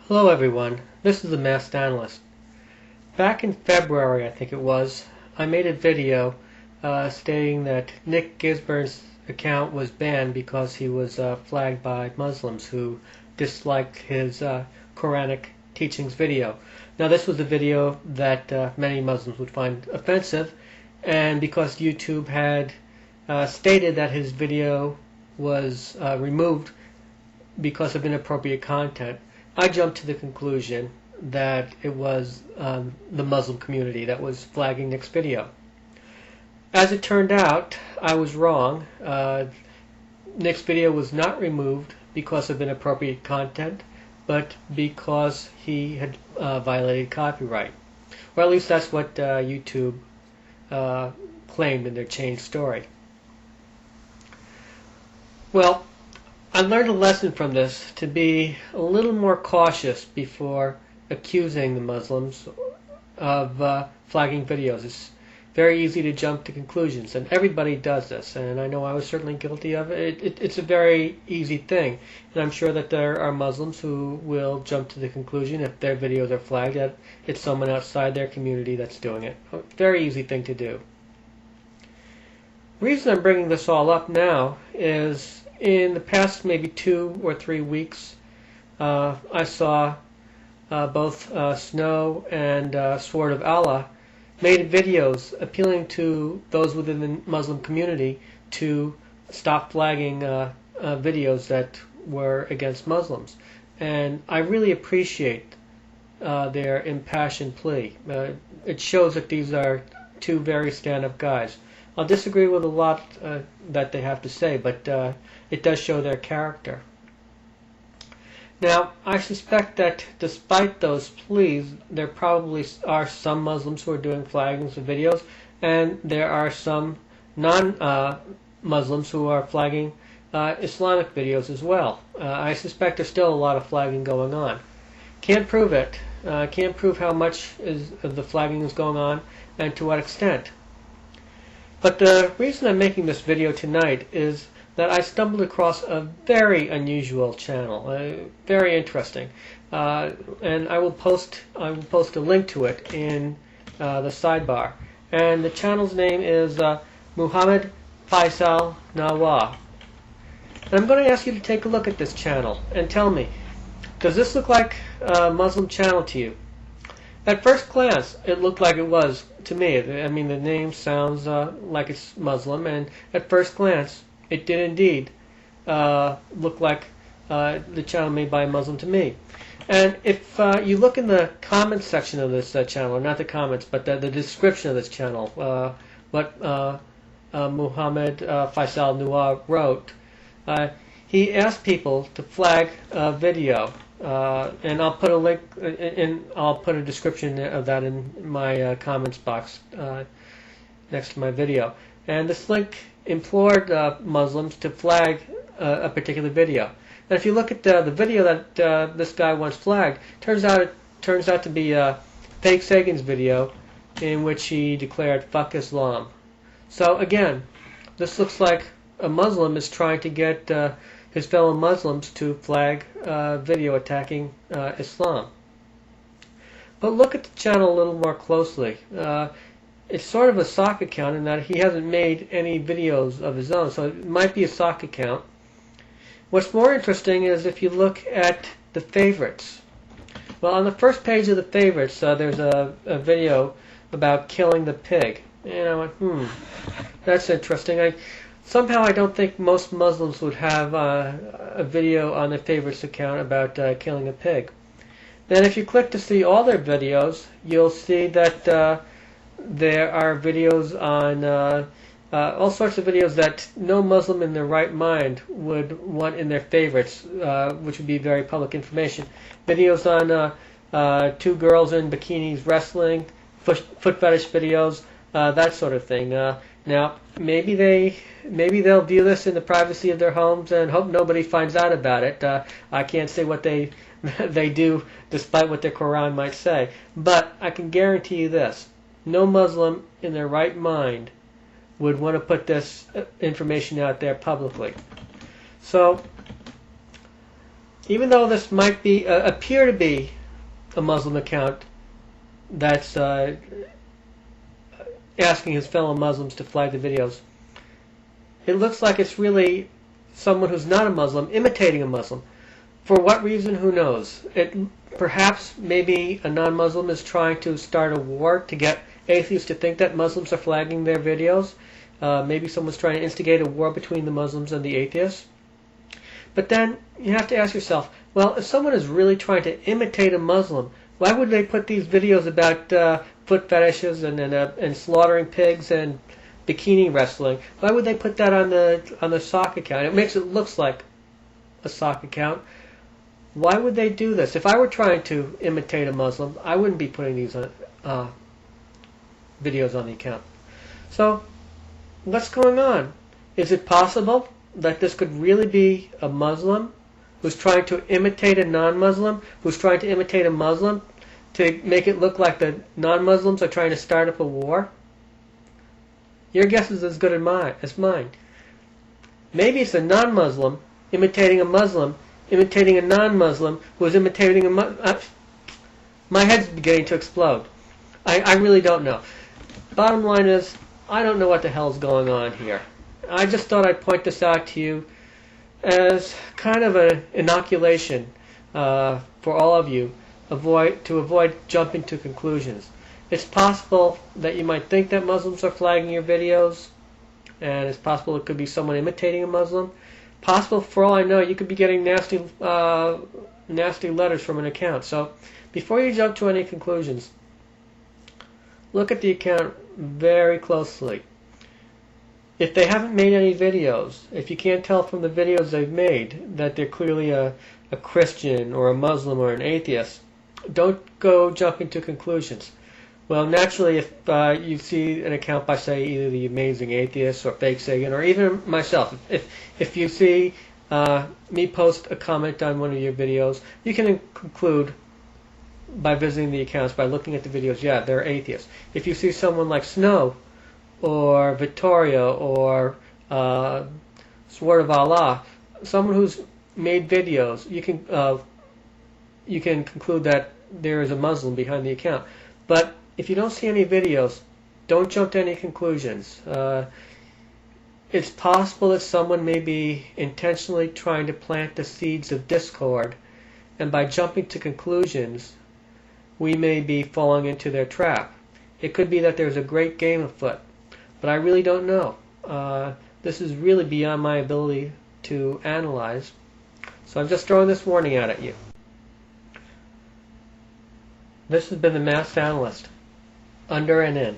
Hello everyone, this is the Masked Analyst. Back in February, I think it was, I made a video stating that Nick Gisburn's account was banned because he was flagged by Muslims who disliked his Quranic teachings video. Now this was a video that many Muslims would find offensive, and because YouTube had stated that his video was removed because of inappropriate content, I jumped to the conclusion that it was the Muslim community that was flagging Nick's video. As it turned out, I was wrong. Nick's video was not removed because of inappropriate content, but because he had violated copyright. Or at least that's what YouTube claimed in their changed story. Well, I learned a lesson from this to be a little more cautious before accusing the Muslims of flagging videos. It's very easy to jump to conclusions, and everybody does this, and I know I was certainly guilty of it. It's a very easy thing, and I'm sure that there are Muslims who will jump to the conclusion if their videos are flagged that it's someone outside their community that's doing it. A very easy thing to do. The reason I'm bringing this all up now is in the past maybe 2 or 3 weeks, I saw both Snow and Sword of Allah made videos appealing to those within the Muslim community to stop flagging videos that were against Muslims. And I really appreciate their impassioned plea. It shows that these are two very stand-up guys. I'll disagree with a lot that they have to say, but it does show their character. Now, I suspect that despite those pleas, there probably are some Muslims who are doing flaggings of videos, and there are some non-Muslims who are flagging Islamic videos as well. I suspect there's still a lot of flagging going on. Can't prove it. Can't prove how much of the flagging is going on and to what extent. But the reason I'm making this video tonight is that I stumbled across a very unusual channel, very interesting, and I will post a link to it in the sidebar. And the channel's name is MuhammadFaysalNawa. And I'm going to ask you to take a look at this channel and tell me, does this look like a Muslim channel to you? At first glance, it looked like it was to me. I mean, the name sounds like it's Muslim, and at first glance, it did indeed look like the channel made by a Muslim to me. And if you look in the comments section of this channel, or not the comments, but the description of this channel, what MuhammadFaysalNawa wrote, he asked people to flag a video. And I'll put a link, I'll put a description of that in my comments box next to my video. And this link implored Muslims to flag a particular video. And if you look at the video that this guy once flagged, turns out to be Fakesagan's video, in which he declared "fuck Islam." So again, this looks like a Muslim is trying to get his fellow Muslims to flag video attacking Islam. But look at the channel a little more closely. It's sort of a sock account in that he hasn't made any videos of his own, so it might be a sock account. What's more interesting is if you look at the favorites. Well, on the first page of the favorites, there's a video about killing the pig. And I went, that's interesting. Somehow I don't think most Muslims would have a video on their favorites account about killing a pig. Then if you click to see all their videos, you'll see that there are videos on all sorts of videos that no Muslim in their right mind would want in their favorites, which would be very public information. Videos on 2 girls in bikinis wrestling, foot fetish videos, that sort of thing. Now, maybe they'll view this in the privacy of their homes and hope nobody finds out about it. I can't say what they do, despite what their Quran might say. But I can guarantee you this: no Muslim in their right mind would want to put this information out there publicly. So even though this might be appear to be a Muslim account that's asking his fellow Muslims to flag the videos, it looks like it's really someone who's not a Muslim imitating a Muslim. For what reason, who knows? Perhaps maybe a non-Muslim is trying to start a war to get atheists to think that Muslims are flagging their videos. Maybe someone's trying to instigate a war between the Muslims and the atheists. But then you have to ask yourself, well, if someone is really trying to imitate a Muslim, why would they put these videos about foot fetishes and slaughtering pigs and bikini wrestling? Why would they put that on the sock account? It makes it look like a sock account. Why would they do this? If I were trying to imitate a Muslim, I wouldn't be putting these videos on the account. So, what's going on? Is it possible that this could really be a Muslim who's trying to imitate a non-Muslim, who's trying to imitate a Muslim to make it look like the non-Muslims are trying to start up a war? Your guess is as good as mine. Maybe it's a non-Muslim imitating a Muslim, imitating a non-Muslim who is imitating a Muslim. My head's beginning to explode. I really don't know. Bottom line is, I don't know what the hell's going on here. I just thought I'd point this out to you as kind of an inoculation for all of you to avoid jumping to conclusions. It's possible that you might think that Muslims are flagging your videos, and it's possible it could be someone imitating a Muslim. Possible, for all I know, you could be getting nasty letters from an account. So before you jump to any conclusions, look at the account very closely. If they haven't made any videos, if you can't tell from the videos they've made that they're clearly a Christian or a Muslim or an atheist, don't go jumping to conclusions. Well, naturally, if you see an account by, say, either the Amazing Atheists or Fakesagan, or even myself, if you see me post a comment on one of your videos, you can conclude by visiting the accounts, by looking at the videos, yeah, they're atheists. If you see someone like Snow or Victoria or Sword of Allah, someone who's made videos, you can conclude that there is a Muslim behind the account. But if you don't see any videos, don't jump to any conclusions. It's possible that someone may be intentionally trying to plant the seeds of discord, and by jumping to conclusions, we may be falling into their trap. It could be that there's a great game afoot, but I really don't know. This is really beyond my ability to analyze, so I'm just throwing this warning out at you. This has been the Masked Analyst, under and in.